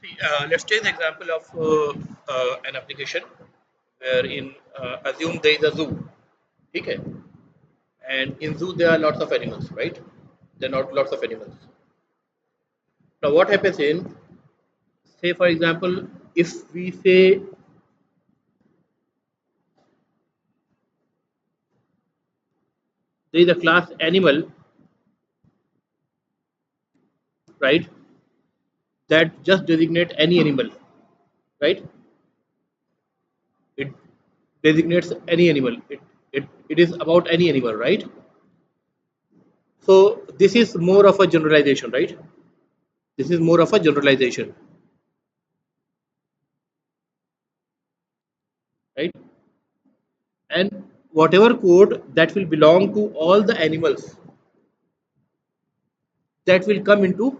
See, let's take the example of an application wherein assume there is a zoo, okay, and in zoo there are lots of animals, right? There are not lots of animals. Now, what happens in, say, for example, if we say there is a class animal, right? That just designate any animal, right? It designates any animal. It is about any animal, right? So this is more of a generalization, right? This is more of a generalization, right? And whatever code that will belong to all the animals that will come into,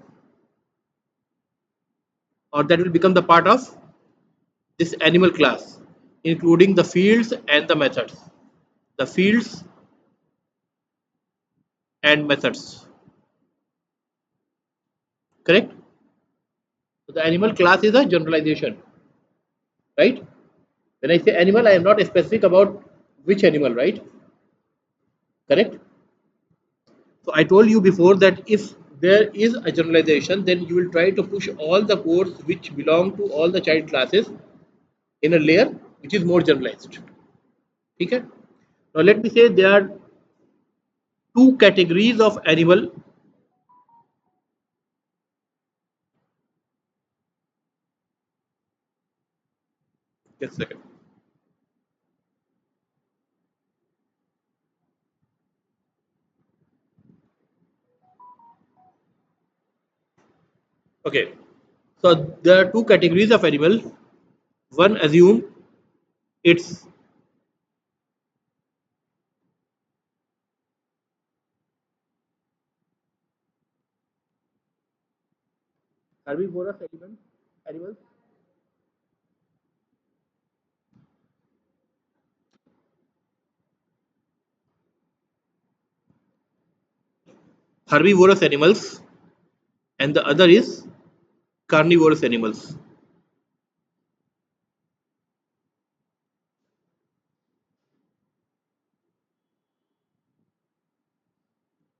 or that will become the part of this animal class, including the fields and the methods. The fields and methods, correct? So the animal class is a generalization, right? When I say animal, I am not specific about which animal, right? Correct? So I told you before that if there is a generalization, then you will try to push all the codes which belong to all the child classes in a layer which is more generalized. Okay? Now let me say there are two categories of animal. Just a second. Okay. So there are two categories of animal. One assume it's herbivorous animals. Herbivorous animals, and the other is carnivorous animals,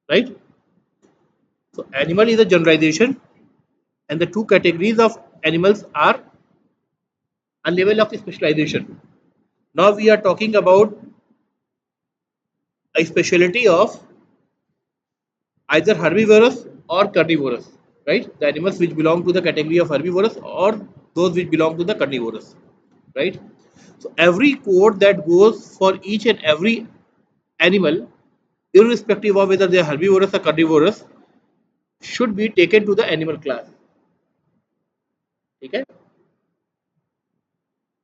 right? So animal is a generalization, and the two categories of animals are a level of specialization. Now we are talking about a specialty of either herbivorous or carnivorous, right? The animals which belong to the category of herbivorous or those which belong to the carnivorous, right? So every code that goes for each and every animal, irrespective of whether they are herbivorous or carnivorous, should be taken to the animal class. ठीक है,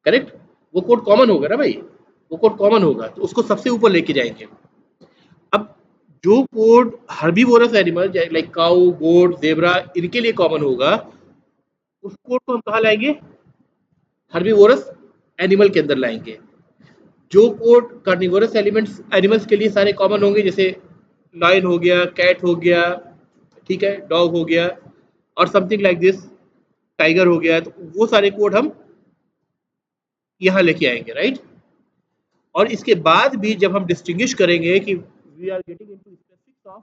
correct? वो code common होगा ना भाई, वो code common होगा तो उसको सबसे ऊपर लेके जाएंगे. अब जो कोड हर्बीवोरस एनिमल लाइक काऊ, गोट, जेब्रा इनके लिए कॉमन होगा, उस कोड को हम कहाँ लाएंगे? हर्बीवोरस एनिमल के अंदर लाएंगे. जो कोड कार्निवोरस एलिमेंट्स एनिमल्स के लिए सारे कॉमन होंगे, जैसे लायन हो गया, कैट हो गया, ठीक है, डॉग हो गया और समथिंग लाइक दिस, टाइगर हो गया, तो वो सारे कोड हम यहाँ लेके आएंगे, राइट? और इसके बाद भी जब हम डिस्टिंग्विश करेंगे कि we are getting into specifics of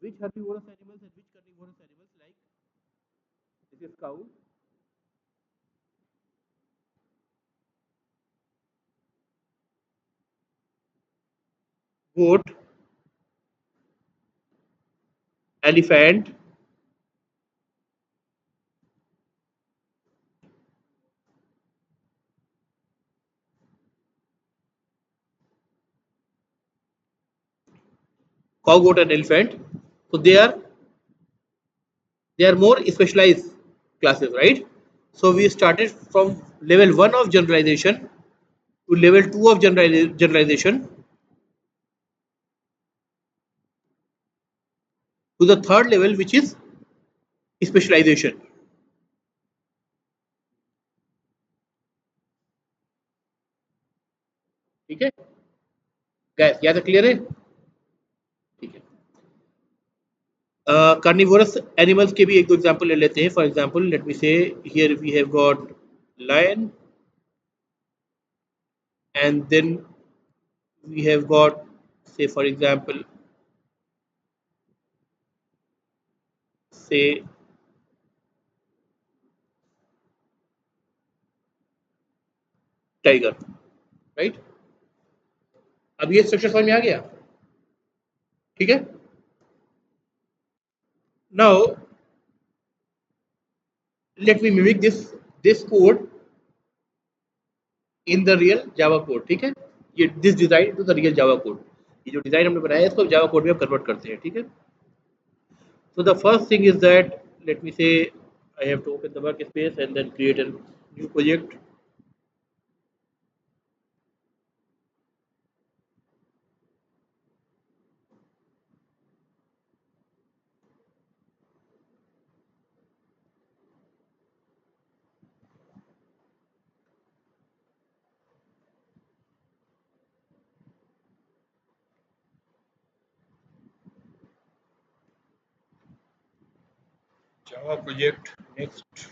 which herbivorous animals and which carnivorous animals, like this is cow, goat, elephant, cow, goat and elephant. So they are more specialized classes, right? So we started from level 1 of generalization to level 2 of generalization to the third level, which is specialization. ठीक है gas, यहाँ तक clear है? ठीक है. Carnivorous animals के भी एक दो एग्जांपल ले लेते हैं. For example let me say here we have got lion, and then we have got, say for example, say tiger, right? अब ये स्ट्रक्चर समझ में आ गया. ठीक है. Now let me mimic this code in the real Java code. ठीक है. ये this design to the real Java code. ये जो डिजाइन हमने बनाया है इसको Java code में हम कन्वर्ट करते हैं. ठीक है. So the first thing is that, let me say, I have to open the workspace and then create a new project. Java project. Next,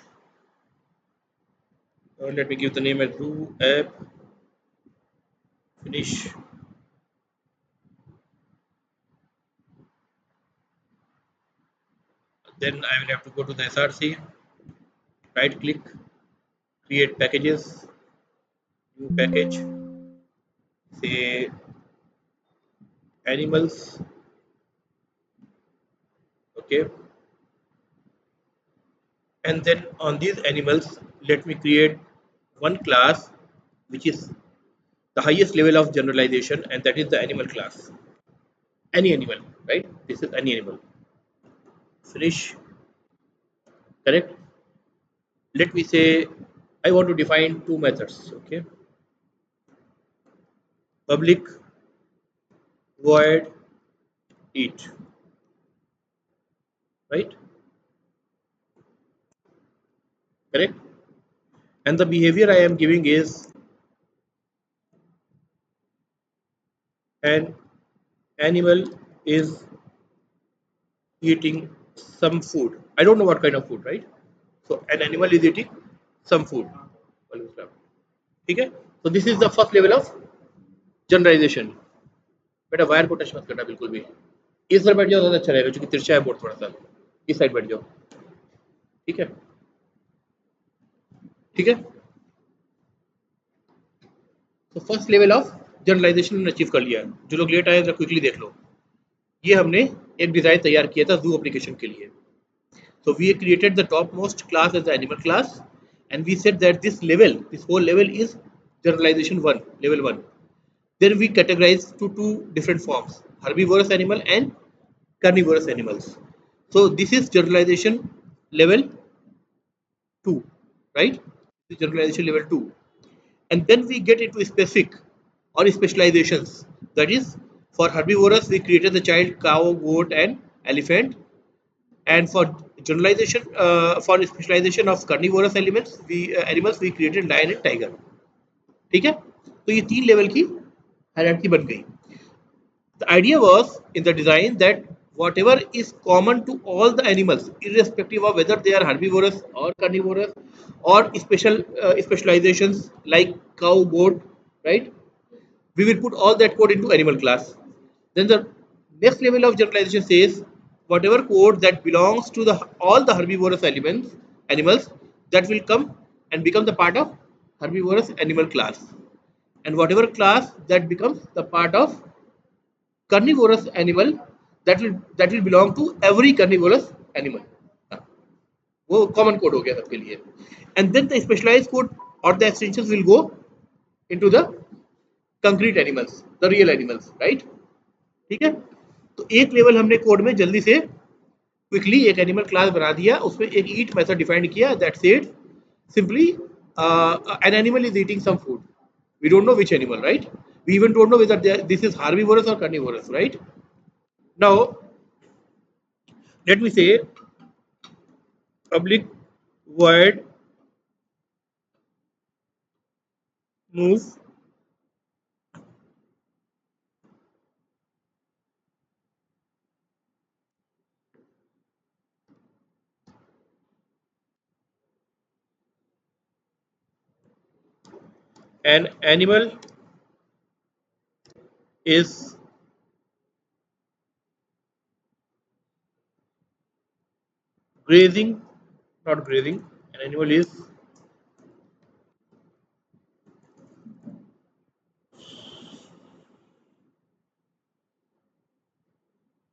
let me give the name as do app finish. Then I will have to go to the SRC, right click, create packages, new package, say animals. Okay, and then on these animals, let me create one class which is the highest level of generalization, and that is the animal class. Any animal, right? This is any animal. Finish. Correct. Let me say I want to define two methods. Okay, public void eat, right? Correct. And the behavior I am giving is an animal is eating some food. I don't know what kind of food, right? So an animal is eating some food. ठीक है. So this is the first level of generalization. बेटा wire को touch मत करना बिल्कुल भी. इस तरफ बैठ जाओ ज़्यादा अच्छा रहेगा क्योंकि तिरछा है बोर्ड थोड़ा सा. इस साइड बैठ जाओ. ठीक है. ठीक है. तो फर्स्ट लेवल ऑफ जनरलाइजेशन हमने अचीव कर लिया है. जो लोग लेट आए जरा क्विकली देख लो. ये हमने एक डिजाइन तैयार किया था जू एप्लीकेशन के लिए. So we created the topmost class as the animal class, and we said that this whole level is generalization 1, level 1. Then we categorize to two different forms: herbivorous animal and carnivorous animals. So this is generalization level 2, right? This is generalization level 2. And then we get into specific or specializations. That is, for herbivorous, we created the child cow, goat, and elephant. And for generalization, for specialization of carnivorous animals we created lion and tiger. ठीक है. तो ये तीन level की hierarchy बन गई. The idea was in the design that whatever is common to all the animals, irrespective of whether they are herbivorous or carnivorous, or specializations like cow, goat, right? We will put all that code into animal class. Then the next level of generalization says whatever code that belongs to the all the herbivorous animals that will come and become the part of herbivorous animal class, and whatever class that becomes the part of carnivorous animal that will belong to every carnivorous animal. वो common code हो गया सबके लिए. And then the specialised code और the extensions will go into the concrete animals, the real animals, right. ठीक है. तो एक लेवल हमने कोड में जल्दी से क्विकली एक एनिमल क्लास बना दिया, उसमें एक ईट मेथड डिफाइन किया that said simply an animal is eating some food. We don't know which animal, right? We even don't know whether this is herbivorous or carnivorous, right? Now let me say public void move an animal is grazing, not grazing, an animal is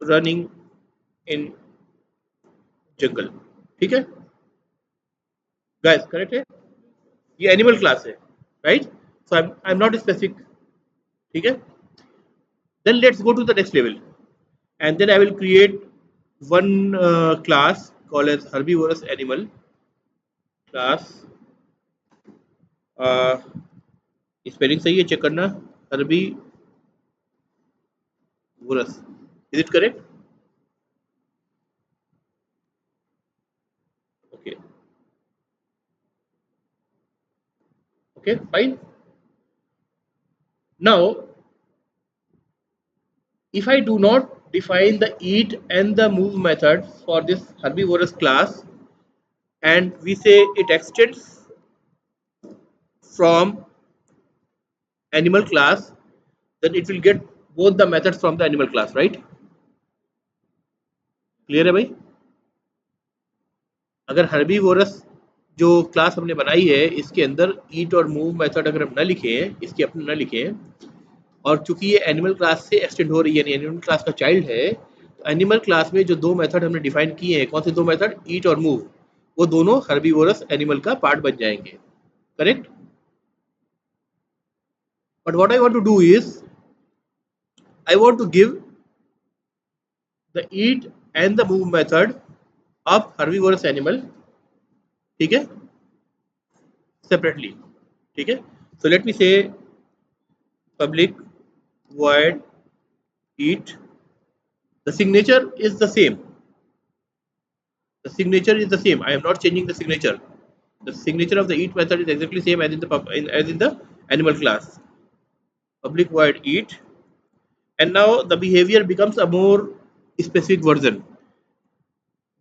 running in jungle. ठीक है guys, correct है ये animal class है right so I am not specific ठीक है then let's go to the next level and then I will create one class called as herbivorous animal class spelling सही है check करना herbivorous is it correct okay okay fine now if I do not define the eat and the move methods for this herbivorous class and we say it extends from animal class then it will get both the methods from the animal class right clear है भाई अगर herbivorous जो class हमने बनाई है इसके अंदर ईट और मूव मेथड अगर हम न लिखें इसके अपने न लिखें और चूंकि ये एनिमल क्लास से एक्सटेंड हो रही है यानी एनिमल क्लास का चाइल्ड है तो एनिमल क्लास में जो दो मेथड हमने डिफाइन किए हैं कौन से दो मेथड ईट और मूव वो दोनों हर्बीवोरस एनिमल का पार्ट बन जाएंगे correct but what I want to do is I want to give the eat and the move method of herbivorous animal ठीक है सेपरेटली ठीक है सो लेट मी से public void eat the signature is the same the signature is the same I am not changing the signature the signature of the eat method is exactly same as in the as in the animal class public void eat and now the behavior becomes a more specific version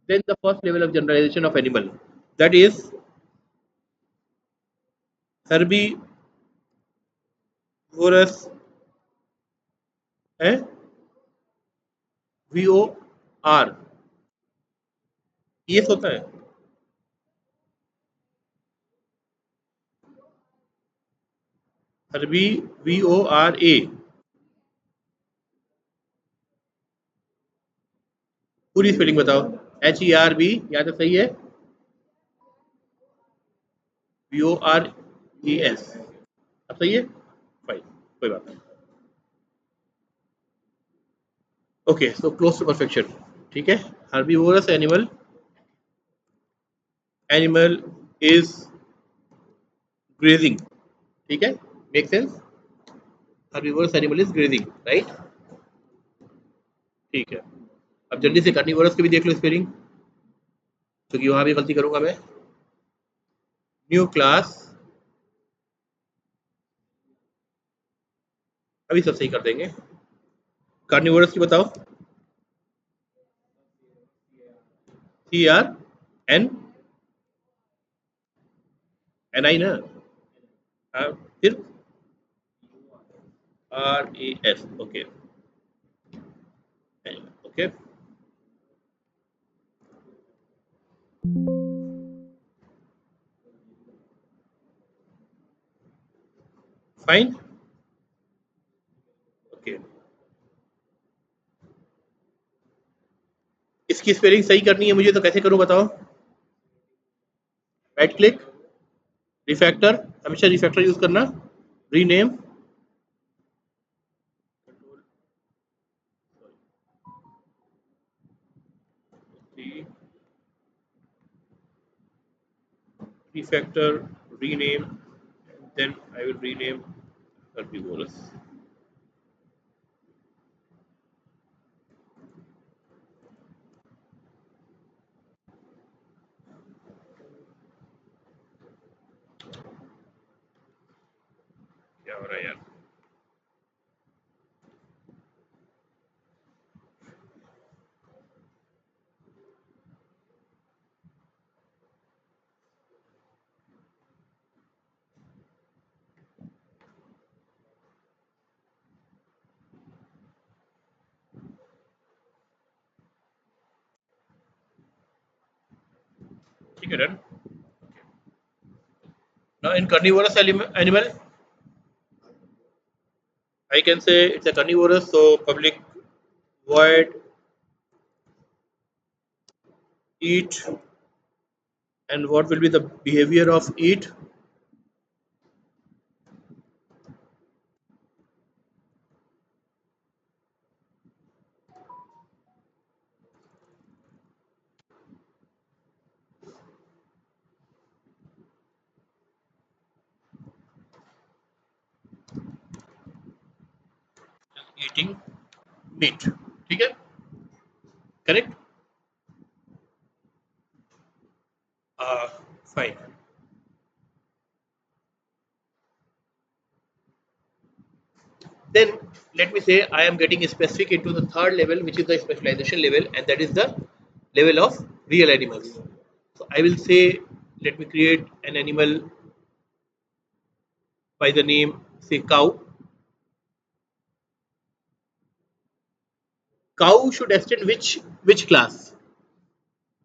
than the first level of generalization of animal that is herbivorous eh? VOR yes होता है Harbi VORA पूरी spelling बताओ HERB या तो सही है VORES अब सही है फाइन कोई बात नहीं okay so close to perfection ठीक है हर्बीवोरस एनिमल इज ग्रेजिंग ठीक है make sense herbivorous animal is grazing right ठीक है अब जल्दी से कार्निवोरस के भी देख लो स्पेलिंग क्योंकि वहां भी गलती करूंगा मैं न्यू क्लास अभी सब सही कर देंगे कार्निवोरस की बताओ CRN NI ना फिर RAS okay okay fine okay इसकी स्पेलिंग सही करनी है मुझे तो कैसे करूं बताओ राइट क्लिक रिफैक्टर हमेशा रिफैक्टर यूज करना rename refactor rename and then I will rename herbivorous क्या हो रहा है यार ठीक है, done. Now in carnivorous animal, I can say it's a carnivorous, so public void eat, and what will be the behavior of eat? Eating meat. ठीक है, correct? Uh, Fine. Then let me say I am getting specific into the third level, which is the specialization level, and that is the level of real animals. So I will say, let me create an animal by the name, say, cow. Cow should extend which class?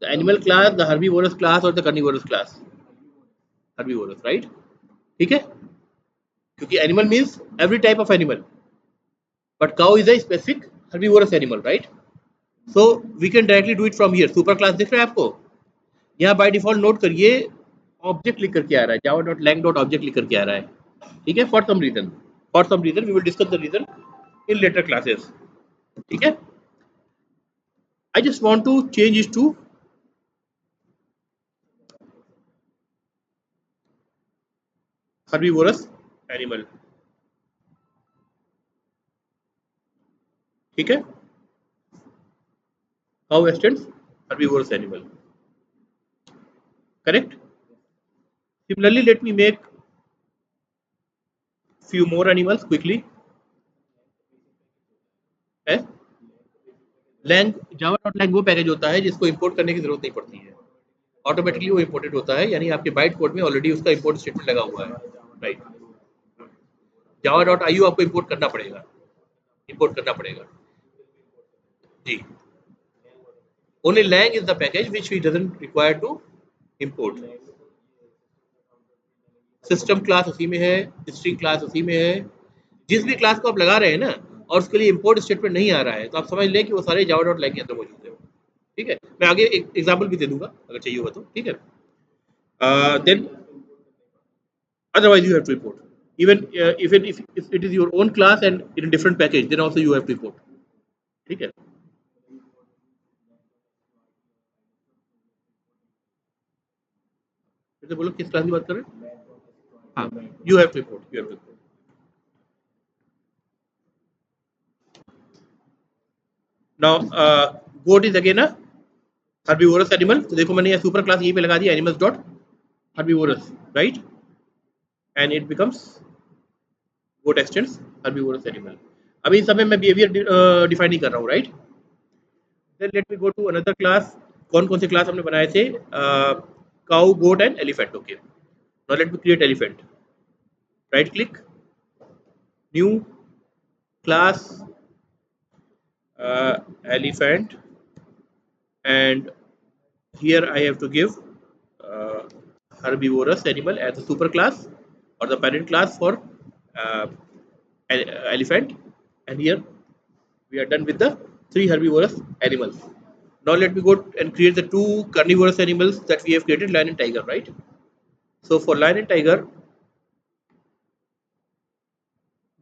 The animal class, the herbivorous class, or the carnivorous class? Herbivorous, right? ठीक है, क्योंकि animal means every type of animal, but cow is a specific herbivorous animal, right? So we can directly do it from here. Super class दिख रहा है आपको? यहाँ by default note करिए, object लिख करके आ रहा है, java dot lang dot object लिख करके आ रहा है. ठीक है, for some reason we will discuss the reason in later classes. ठीक है, I just want to change it to herbivorous animal. ठीक है, how extends herbivorous animal, correct? Similarly, let me make few more animals quickly. है lang, java dot lang वो package होता है जिसको import करने की जरूरत नहीं पड़ती है, ऑटोमेटिकली वो इंपोर्टेड होता है, यानी आपके बाइट कोड में ऑलरेडी उसका इंपोर्ट स्टेटमेंट लगा हुआ है, राइट? जावा डॉट आई आपको इंपोर्ट करना पड़ेगा, जी. Only lang is the package which we doesn't require to import. System class उसी में है, स्ट्रिंग क्लास उसी में है. जिस भी क्लास को आप लगा रहे हैं ना, और उसके लिए इंपोर्ट स्टेटमेंट नहीं आ रहा है, तो आप समझ लें कि वो सारे जावा डॉट lang के अंदर मौजूद है. ठीक है, मैं आगे एक एग्जाम्पल भी दे दूंगा अगर चाहिए होगा तो. ठीक है, then otherwise you have to import, even if it is your own class and in a different package, then also you have to import. ठीक है, फिर से बोलो किस क्लास की बात कर रहे हैं? हाँ, you have to import. Now goat is again a herbivorous animal. तो देखो मैंने ये सुपर क्लास यहीं पे लगा दिया, animals dot herbivorous, right? And it becomes goat extends herbivorous animal. अभी इस समय मैं बिहेवियर डिफाइन नहीं कर रहा हूँ, right? Then let me go to another class. कौन कौन से क्लास हमने बनाए थे? Cow, goat and elephant. Okay, now let me create elephant. Right click, new class, elephant, and here I have to give uh, herbivorous animal as a super class or the parent class for uh, elephant, and here we are done with the 3 herbivorous animals. Now let me go and create the 2 carnivorous animals that we have created, lion and tiger, right? So for lion and tiger,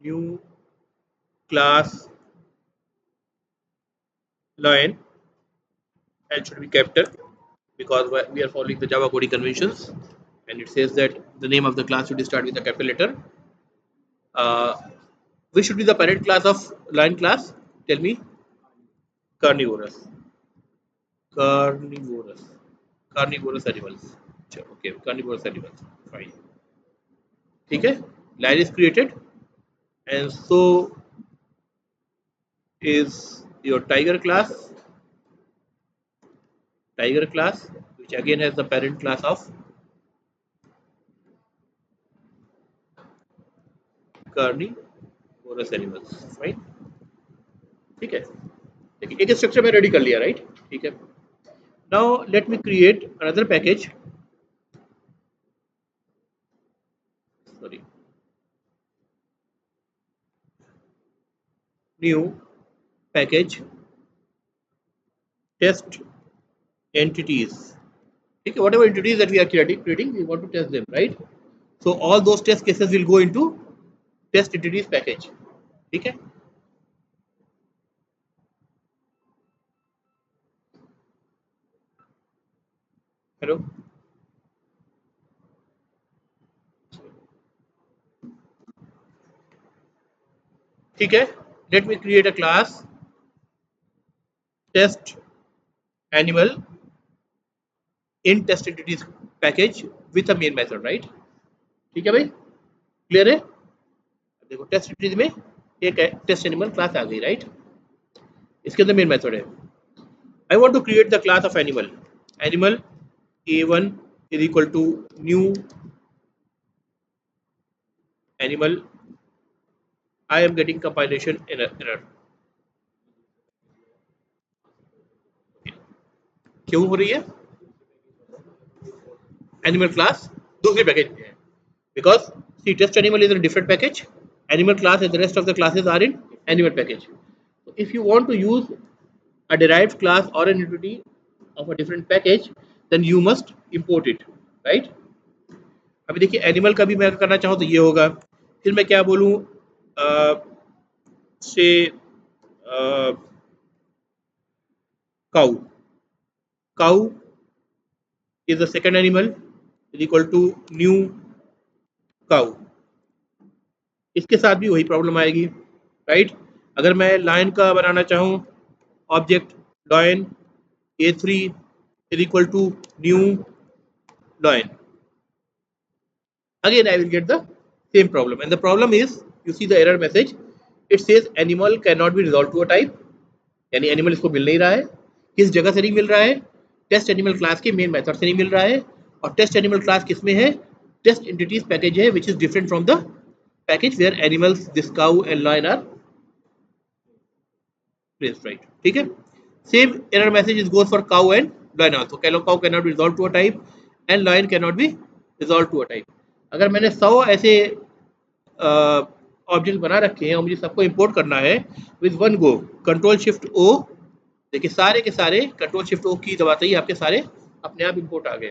new class lion, and should be capital because we are following the Java coding conventions, and it says that the name of the class should start with a capital letter. Uh, which should be the parent class of lion class? Tell me. Carnivorous. Carnivorous. Carnivorous animals. Okay, carnivorous animals. Fine. ठीक है, lion is created, and so is your tiger class. Tiger class, which again has the parent class of carnivorous animals. Fine. ठीक है, देखिए एक structure में ready कर लिया, right? ठीक है, Now let me create another package. Sorry, new package test entities. Okay, whatever entities that we are creating, we want to test them, right? So all those test cases will go into test entities package. Okay. Hello. Okay. Let me create a class test animal in test entities package with a main method, right? ठीक है भाई, clear है? देखो test entities में एक test animal class आ गई, right? इसके अंदर मेन मेथड है. I want to create the class of animal. Animal a1 is equal to new animal. I am getting compilation error. क्यों हो रही है? एनिमल क्लास दूसरे पैकेज में है. Because see, test animal is in a different package. Animal class and the rest of the classes are in animal package. So if you want to use a derived class or an entity of a different package, then you must import it, right? अभी देखिए animal का भी मैं करना चाहूँ तो ये होगा. फिर मैं क्या बोलूँ, से cow. Cow is the second animal is equal to new cow. इसके साथ भी वही प्रॉब्लम आएगी, राइट? अगर मैं लाइन का बनाना चाहूँ, object line a3 is equal to new line. Again I will get the same problem, and the problem is, you see the error message, it says animal cannot be resolved to a type. यानी animal इसको मिल नहीं रहा है. किस जगह से नहीं मिल रहा है? टेस्ट एनिमल क्लास के मेन मेथड से नहीं मिल रहा है. और टेस्ट एनिमल क्लास किसमें है? टेस्ट एंटिटीज पैकेज है, which is different from the package where animals this cow and lion are placed, right? ठीक है. Same error message is goes for cow and lion also. Cow can not be resolve to a type and lion can not be resolve to a type. अगर मैंने 100 ऐसे object बना रखे हैं और मुझे सबको इंपोर्ट करना है with one go, control shift O, देखिए सारे के सारे कंट्रोल शिफ्ट ओ की दबाते ही आपके सारे अपने आप इंपोर्ट आ गए.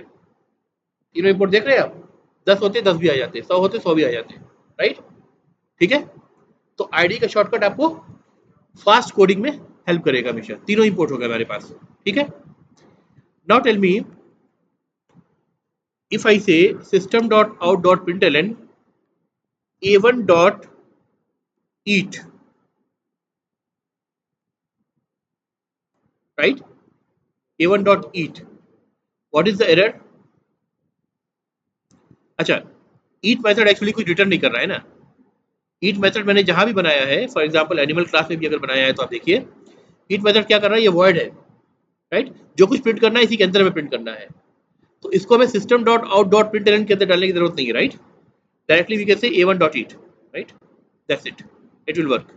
तीनों इंपोर्ट देख रहे हैं आप? 10 होते 10 भी आ जाते, 100 होते 100 भी आ जाते, राइट? ठीक है. तो आईडी का शॉर्टकट आपको फास्ट कोडिंग में हेल्प करेगा हमेशा. तीनों इंपोर्ट हो गए हमारे पास. ठीक है. Now tell me, if I say system.out.println a1.eat, right? a1.eat, what is the error? अच्छा, eat मेथड एक्चुअली कुछ रिटर्न नहीं कर रहा है ना. eat मेथड मैंने जहां भी बनाया है, फॉर एग्जांपल एनिमल क्लास में भी अगर बनाया है तो आप देखिए eat मेथड क्या कर रहा है, ये void है, राइट? जो कुछ प्रिंट करना है इसी के अंदर में प्रिंट करना है. तो इसको हमें system.out.println के अंदर डालने की जरूरत नहीं है, right? Directly we can say a1.eat, right? That's it, it will work,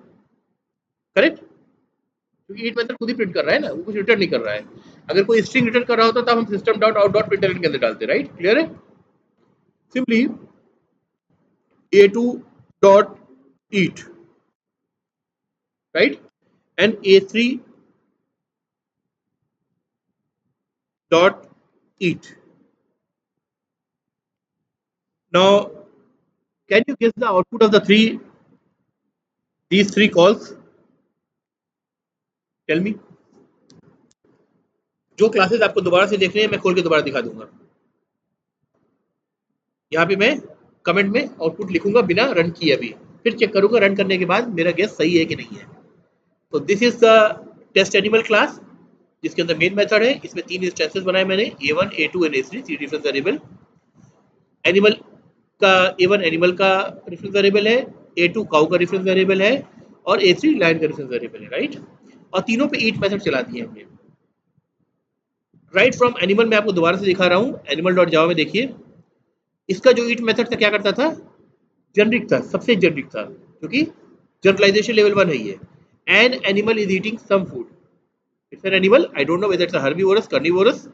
correct? क्योंकि ईट मेथड खुद ही प्रिंट कर रहा है ना, वो कुछ रिटर्न नहीं कर रहा है. अगर कोई स्ट्रिंग रिटर्न कर रहा होता तो हम system dot out dot println के अंदर डालते, राइट? क्लियर है? Simply a2 dot eat, right? And a3 dot eat. Now can you guess the output of the these three calls? टेल मी. जो क्लासेस आपको दोबारा से देखने हैं मैं खोल के दोबारा दिखा दूंगा. यहाँ पे मैं कमेंट में आउटपुट लिखूंगा बिना रन किए, अभी फिर चेक करूंगा रन करने के बाद मेरा गेस सही है कि नहीं है. तो this is the test animal class जिसके अंदर मेन मेथड है. इसमें 3 इंस्टेंसेस बनाए मैंने, a1 a2 and a3, 3 different variable. Animal का a1 एनिमल का रेफरेंस वेरिएबल है, a2 काउ का रेफरेंस वेरिएबल है और a3 लाइन का रेफरेंस वेरिएबल है, राइट? और तीनों पे ईट मेथड चला दिए हमने. राइट फ्रॉम एनिमल मैं आपको दोबारा से दिखा रहा हूँ. एनिमल डॉट जावा में देखिए, इसका जो ईट मेथड था क्या करता था? जेनरिक था, सबसे जेनरिक था, क्योंकि जनरलाइजेशन लेवल 1 है ये. An animal is eating some food, It's an animal. I don't know whether it's a herbivorous, carnivorous,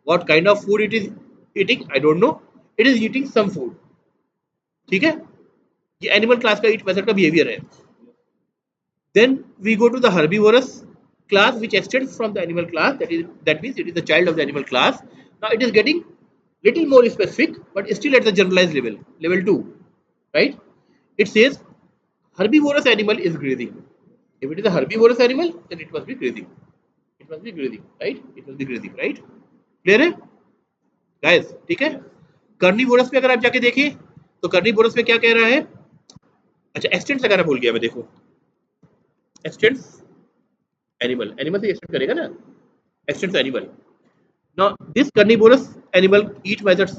what kind of food it is eating. I don't know. It is eating some food. ठीक है, ये animal class का ईट method का behaviour है. Then we go to the herbivorous class, which extends from the animal class. That means it is the child of the animal class. Now it is getting little more specific, but still at the generalized level, level 2, right? It says herbivorous animal is grazing. If it is a herbivorous animal, then it must be grazing. It must be grazing, right? It must be grazing, right? Clear है, guys? ठीक है. Carnivorous में अगर आप जाके देखें तो carnivorous में क्या कह रहा है? अच्छा, एक्सटेंड लगाना भूल गया मैं. देखो, एक्सटेंड एनिमल, एनिमल से एक्सटेंड करेगा ना, extend animal. Now, this carnivorous animal eat methods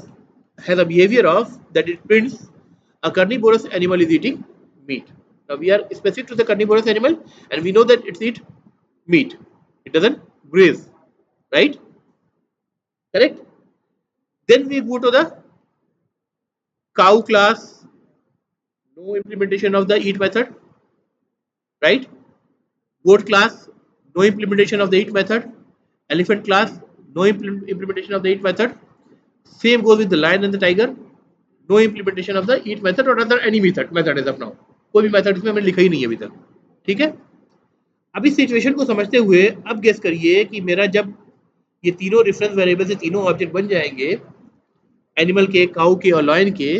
has a behavior of that it prints a carnivorous animal is eating meat. Now, we are specific to the carnivorous animal and we know that it's eat meat. It doesn't graze, right? Correct? Then we go to the cow class, no implementation of the eat method, right? Goat class, no implementation of the eat method. Elephant class, no implementation of the eat method. Same goes with the lion and the tiger. No implementation of the eat method or other any method as of now. कोई भी method इसमें मैंने लिखा ही नहीं है अभी तक. ठीक है. अब इस सिचुएशन को समझते हुए अब गेस करिए कि मेरा जब ये तीनों रेफरेंस वेरिएबल से तीनों ऑब्जेक्ट बन जाएंगे, एनिमल के, काऊ के और लॉयन के,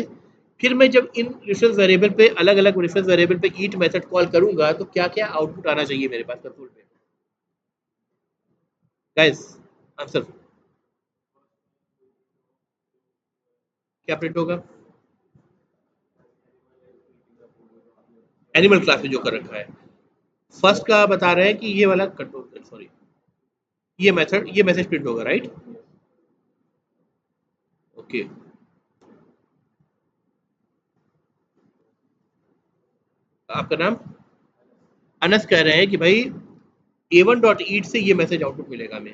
फिर मैं जब इन रेफरेंस वेरिएबल पे अलग अलग रेफरेंस वेरिएबल पे ईट मेथड कॉल करूंगा तो क्या क्या आउटपुट आना चाहिए मेरे पास कंसोल पे? गाइस, आंसर क्या प्रिंट होगा? एनिमल क्लास में जो कर रखा है. फर्स्ट का बता रहे हैं कि ये वाला कंट्रोल, सॉरी, ये मेथड, ये मैसेज प्रिंट होगा, राइट? ओके. आपका नाम? अनस कह रहे हैं कि भाई a1 डॉट ईट से ये मैसेज आउटपुट मिलेगा हमें.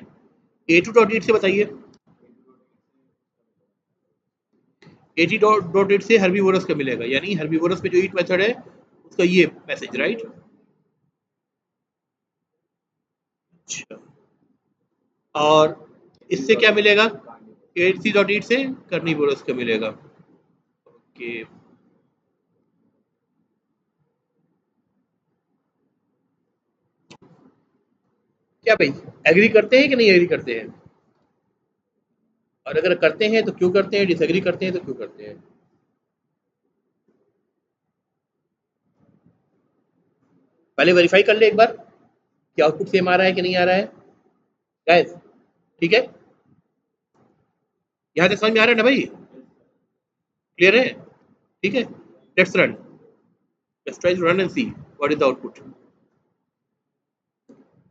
a2 डॉट ईट से बताइए. a3 डॉट ईट से हर्बीवोरस का मिलेगा, यानी हर्बीवोरस में जो ईट मेथड है उसका ये मैसेज, राइट? अच्छा, और इससे क्या मिलेगा? a3 डॉट ईट से कार्निवोरस का मिलेगा. ओके. क्या भाई, एग्री करते हैं कि नहीं एग्री करते हैं? और अगर करते हैं तो क्यों करते हैं, डिसएग्री करते हैं तो क्यों करते हैं? पहले वेरीफाई कर ले एक बार कि आउटपुट सेम आ रहा है कि नहीं आ रहा है. गाइस, ठीक है, यहाँ तक समझ में आ रहा है ना भाई? क्लियर है? ठीक है, let's run. Let's try to run and see what is the output.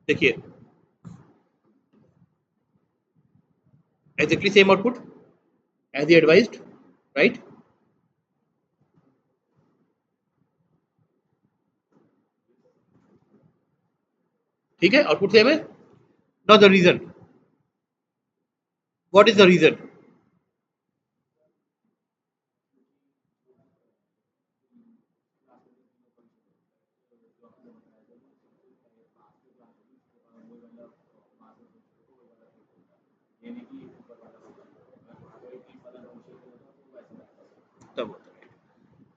देखिए, exactly same output as he advised, right? ठीक है, आउटपुट सेम है. Now the reason, what is the reason?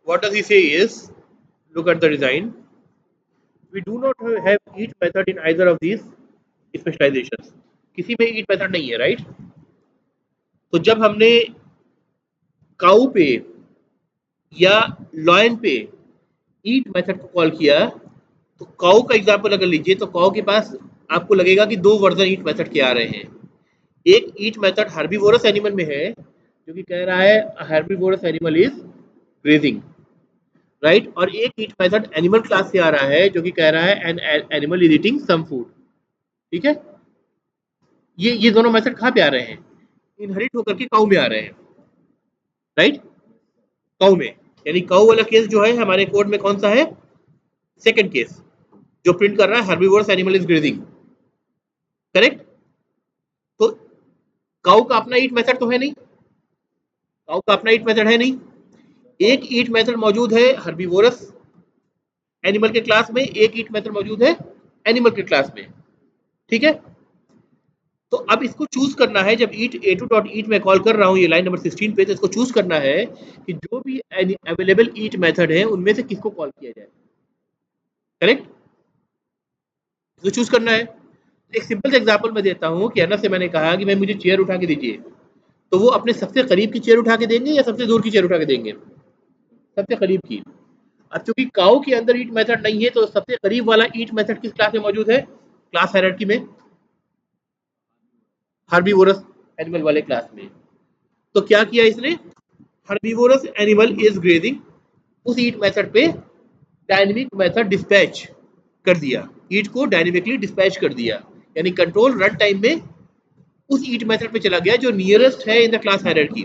What does he say is, look at the design. We do not have each method in either of these specializations. किसी में each method नहीं है, right? तो जब हमने काऊ पे या लॉयन पे ईट मेथड को कॉल किया तो काऊ का एग्जांपल अगर लीजिए तो काऊ के पास आपको लगेगा कि दो वर्जन ईट मेथड के आ रहे हैं. एक ईट मेथड हर्बीवोरस एनिमल में है जो कि कह रहा है herbivorous animal is grazing, right? और एक ईट मेथड एनिमल क्लास से आ रहा है जो कि कह रहा है an animal is eating some food. ठीक है, ये दोनों मेथड कहाँ पे आ रहे हैं? इनहेरिट होकर के काऊ में आ रहे हैं, राइट? काऊ में, यानी काऊ वाला केस जो है हमारे कोड में कौन सा है? सेकंड केस, जो प्रिंट कर रहा है herbivorous animal is grazing. Correct? तो काऊ का अपना ईट मेथड तो है नहीं, काऊ का अपना ईट मेथड है नहीं. एक ईट मेथड मौजूद है हर्बीवोरस एनिमल के क्लास में, एक ईट मेथड मौजूद है एनिमल के क्लास में. ठीक है, तो अब इसको चूज करना है, जब ईट ए टू डॉट ईट में कॉल कर रहा हूँ ये लाइन नंबर 16 पे, तो इसको चूज करना है कि जो भी अवेलेबल ईट मेथड है उनमें से किसको कॉल किया जाए। करेक्ट, इसको चूज करना है। एक सिंपल एग्जांपल मैं देता हूँ कि अनस से मैंने कहा कि भाई मुझे चेयर उठा के दीजिए, तो वो अपने सबसे करीब की चेयर उठा के देंगे या सबसे दूर की चेयर उठा के देंगे? सबसे करीब की। अब चूंकि काउ के अंदर ईट मेथड नहीं है, तो सबसे करीब वाला ईट मेथड किस क्लास में मौजूद है? क्लास हायरार्की में, हर्बीवोरस एनिमल वाले क्लास में। तो क्या किया इसने? हर्बीवोरस एनिमल इज ग्रेजिंग, उस ईट मेथड पे डायनेमिक मेथड डिस्पैच कर दिया, ईट को डायनेमिकली डिस्पैच कर दिया, यानी कंट्रोल रन टाइम में उस ईट मेथड पे चला गया जो नियरेस्ट है in the class hierarchy,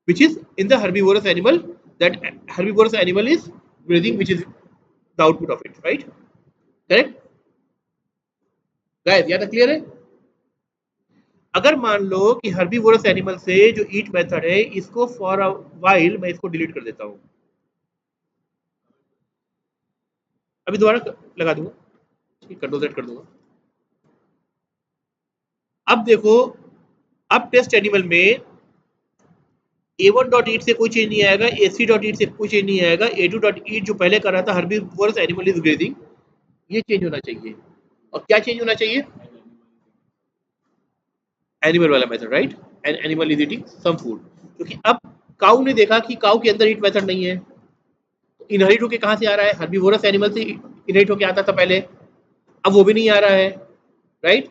which is in the herbivorous animal, that herbivorous animal is grazing, which is the output of it, right? Correct guys, यहाँ तक क्लियर है? अगर मान लो कि हर्बीवोरस एनिमल से जो ईट मेथड है इसको फॉर अ वाइल मैं इसको डिलीट कर देता हूं, अभी दोबारा लगा दूंगा, कंट्रोल सेट कर दूंगा। अब देखो, अब टेस्ट एनिमल में A1.ईट से कोई चेंज नहीं आएगा, AC.ईट से कोई चेंज नहीं आएगा, A2.ईट जो पहले कर रहा था हर्बीवोरस एनिमल इज ग्रेजिंग, ये चेंज होना चाहिए। और क्या चेंज होना चाहिए? एनिमल वाला method, right? And animal is eating some food, क्योंकि अब काऊ ने देखा कि काऊ के अंदर ईट मेथड नहीं है, तो इनहेरिट होके कहाँ से आ रहा है? हर्बीवोरस एनिमल से इनहेरिट होके आता था पहले, अब वो भी नहीं आ रहा है, राइट?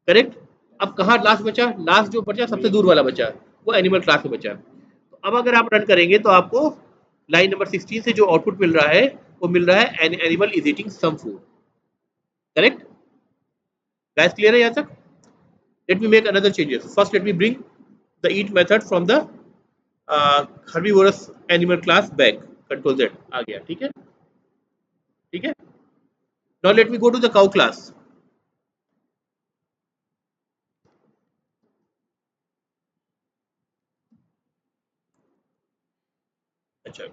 करेक्ट। अब कहाँ लास्ट बचा? लास्ट जो बचा सबसे दूर वाला बचा, वो एनिमल क्लास में बचा। तो अब अगर आप रन करेंगे तो आपको लाइन नंबर 16 से जो आउटपुट मिल रहा है वो मिल रहा है animal is eating some food. Correct guys, clear है यहाँ तक? Let me make another changes. First let me bring the eat method from the herbivorous animal class back, control Z आ गया, ठीक है? ठीक है, now let me go to the cow class. अच्छा,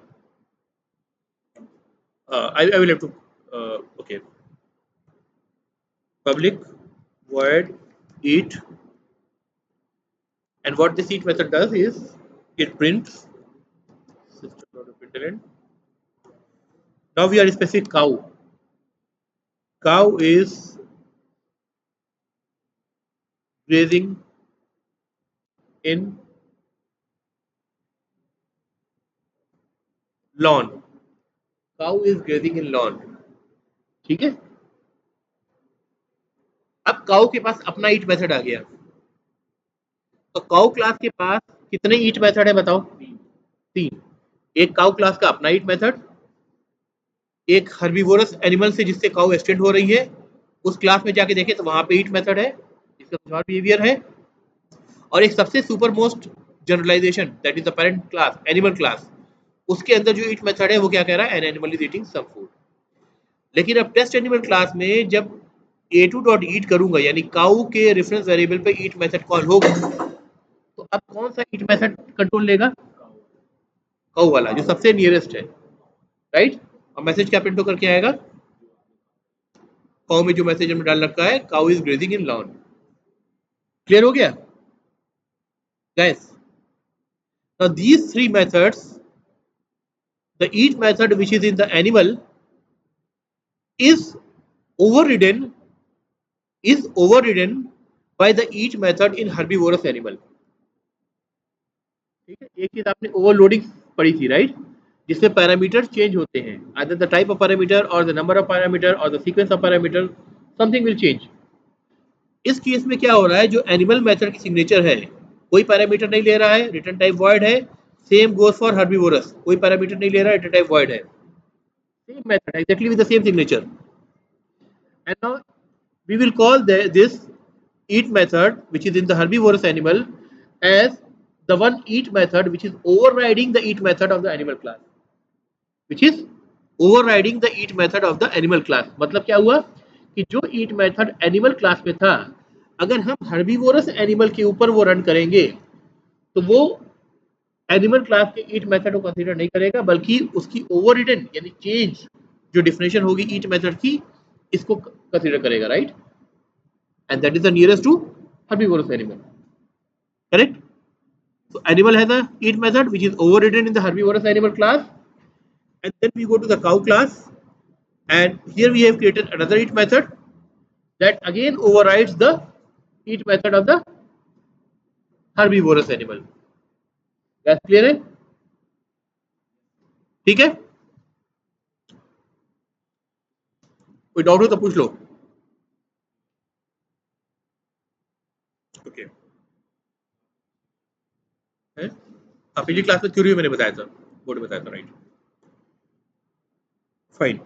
I will have to okay, public void eat, and what this eat method does is it prints system.println. Now we are specific cow. Cow is grazing in lawn. Cow is grazing in lawn. ठीक है, अब cow के पास अपना ईट method आ गया। तो cow class के पास कितने ईट method है बताओ? तीन। एक काउ क्लास का अपना ईट मेथड, एक हर्बीवोरस एनिमल से जिससे काउ एक्सटेंड हो रही है उस क्लास में जाके देखें तो वहां पे ईट मेथड है, इसका कुछ और बिहेवियर है, और एक सबसे super most generalization that is the parent class animal class, उसके अंदर जो ईट मेथड है वो क्या कह रहा है? An animal is eating some food. लेकिन अब टेस्ट एनिमल क्लास में जब A2.ईट करूंगा, यानी काउ के रेफरेंस वेरिएबल पे ईट मेथड कॉल होगा, तो अब कौन सा ईट मेथड कंट्रोल लेगा? काउ वाला जो सबसे नियरेस्ट है, राइट? और मैसेज क्या प्रिंट होकर के आएगा? काउ में जो मैसेज हमने डाल रखा है, cow is grazing in lawn. Clear हो गया guys? Now these three methods, the eat method which is in the animal is overridden by the eat method in herbivorous animal. ठीक है, एक चीज आपने ओवरलोडिंग पढ़ी थी, राइट? जिसमें पैरामीटर चेंज होते हैं, either the type of parameter or the number of parameter or the sequence of parameter, something will change. इस केस में क्या हो रहा है? जो एनिमल मेथड की सिग्नेचर है, कोई पैरामीटर नहीं ले रहा है, रिटर्न टाइप वॉइड है। सेम गोज फॉर हर्बीवोरस, कोई पैरामीटर नहीं ले रहा है, रिटर्न टाइप वॉइड है। Same method exactly with the same signature. And now we will call this eat method which is in the herbivorous animal as the one eat method which is overriding the eat method of the animal class, which is overriding the eat method of the animal class। मतलब क्या हुआ कि जो eat method animal class में था, अगर हम herbivorous animal के ऊपर वो रन करेंगे तो वो एनिमल क्लास के ईट मेथड को कंसीडर नहीं करेगा, बल्कि उसकी ओवररिडन यानी चेंज जो डिफिनेशन होगी ईट मेथड की, इसको कंसीडर करेगा, right? and that is the nearest to herbivorous animal. Correct? So animal has a eat method which is overridden in the herbivorous animal class, and then we go to the cow class, and here we have created another eat method that again overrides the eat method of the herbivorous animal. That's clear है? ठीक है? कोई doubt हो तो पूछ लो. Okay. है? हाँ, पिछली क्लास में थ्योरी मैंने बताया था, बोर्ड बताया था, राइट? फाइन.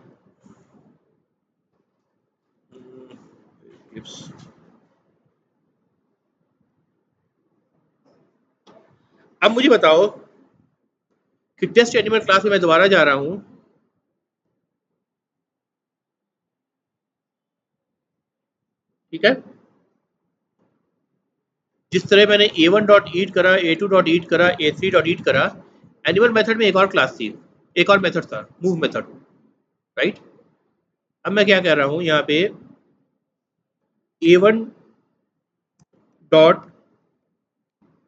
अब मुझे बताओ कि टेस्ट एनिमल क्लास में मैं दोबारा जा रहा हूं. ठीक है? जिस तरह मैंने A1 डॉट ईट करा, A2 डॉट ईट करा, A3 डॉट ईट करा, एनिमल मेथड में एक और क्लास थी, एक और मेथड था, मूव मेथड, राइट? अब मैं क्या कह रहा हूं यहाँ पे, A1 डॉट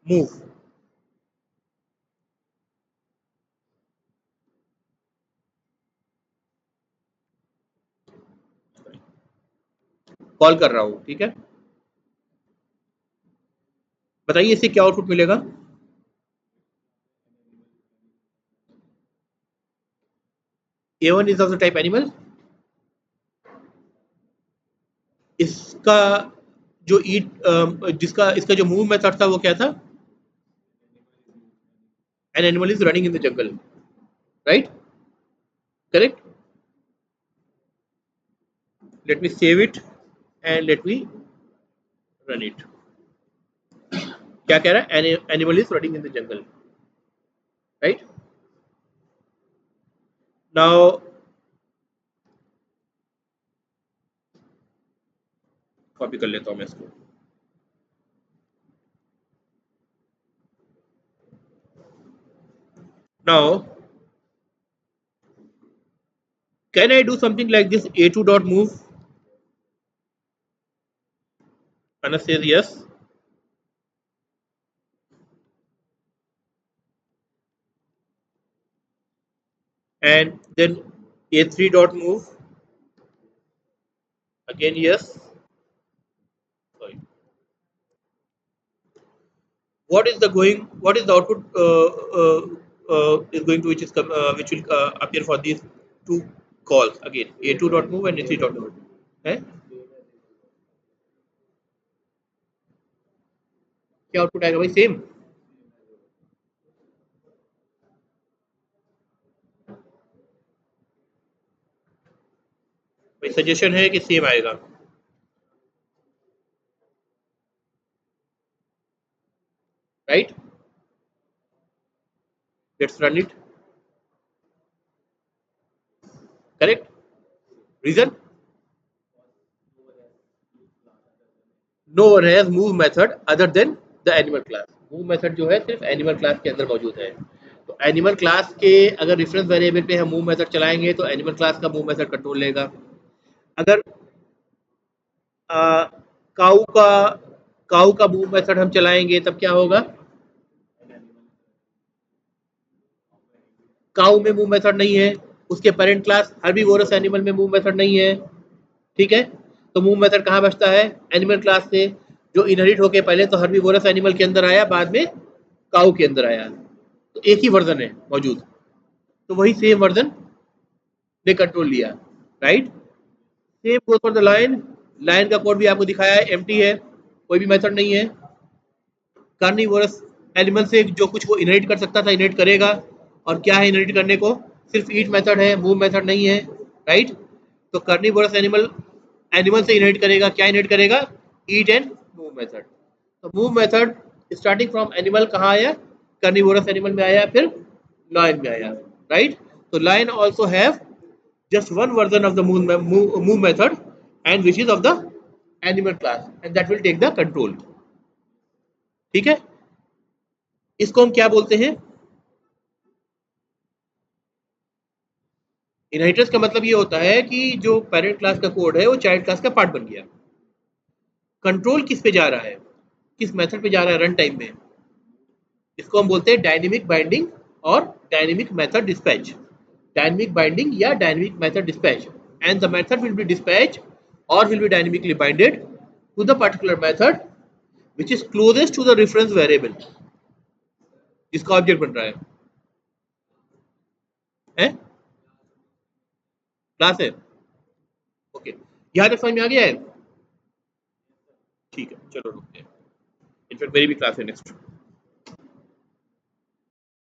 मूव, कॉल कर रहा हूं. ठीक है? बताइए इससे क्या आउटपुट मिलेगा? A1 is of the type animal. इसका जो जिसका इसका जो मूव मेथड था वो क्या था? N animal is running in the jungle, right? Correct? Let me save it and let me run it. क्या कह रहा है? Animal is running in the jungle, right? Now copy कर लेता हूं मैं इसको. Now can I do something like this? A2 dot move. Anna says yes. And then A3 dot move. Again yes. Sorry. What is the output is going to which will appear for these two calls again? A2 dot move and A3 dot move. है? क्या output आएगा भाई? Same. भाई suggestion है कि same आएगा. Right? Let's run it. Correct? Reason? No one has move method other than the animal class. Move method जो है सिर्फ एनिमल क्लास के अंदर मौजूद है. तो एनिमल क्लास के अगर रेफरेंस वेरिएबल पे हम मूव मेथड चलाएंगे तो एनिमल क्लास का मूव मेथड कंट्रोल लेगा. अगर काऊ का मूव मेथड हम चलाएंगे तब क्या होगा? काऊ में मूव मेथड नहीं है, उसके पेरेंट क्लास हर्बीवोरस एनिमल में मूव मेथड नहीं है. ठीक है? तो मूव मेथड कहाँ बचता है? एनिमल क्लास से, जो इनहेरिट होके पहले तो हर्बीवोरस एनिमल के अंदर आया, बाद में काऊ के अंदर आया. तो एक ही वर्जन है मौजूद, तो वही सेम वर्जन ने कंट्रोल लिया. Right? Same goes for the line. Line का कोड भी आपको दिखाया है, एम्प्टी है, कोई भी मेथड नहीं है. कार्निवोरस एनिमल से जो कुछ वो इनहेरिट कर सकता था इनहेरिट करेगा. और क्या है इनहेरिट करने को? सिर्फ ईट मेथड है, मूव मेथड नहीं है. राइट? तो कार्निवोरस एनिमल से इनहेरिट करेगा, क्या इनहेरिट करेगा? Eat and move method. तो move method starting from animal कहाँ आया? कार्निवोरस एनिमल में आया, फिर लाइन में आया. राइट? तो line also have just one version of the move method, and which is of the animal class, and that will take the control. ठीक है? इसको हम क्या बोलते हैं? इनहेरिटेंस का मतलब ये होता है कि जो पेरेंट क्लास का कोड है वो चाइल्ड क्लास का पार्ट बन गया. कंट्रोल किस पे जा रहा है, किस मेथड पे जा रहा है रन टाइम में, इसको हम बोलते हैं डायनेमिक बाइंडिंग और dynamic method dispatch, dynamic binding या dynamic method dispatch, and the method will be dispatched or will be dynamically binded to the particular method which is closest to the reference variable जिसका object बन रहा है class है। Okay, यहाँ तक समझ में आ गया है? ठीक है, चलो रुकते हैं, इनफैक्ट मेरी भी क्लास है नेक्स्ट।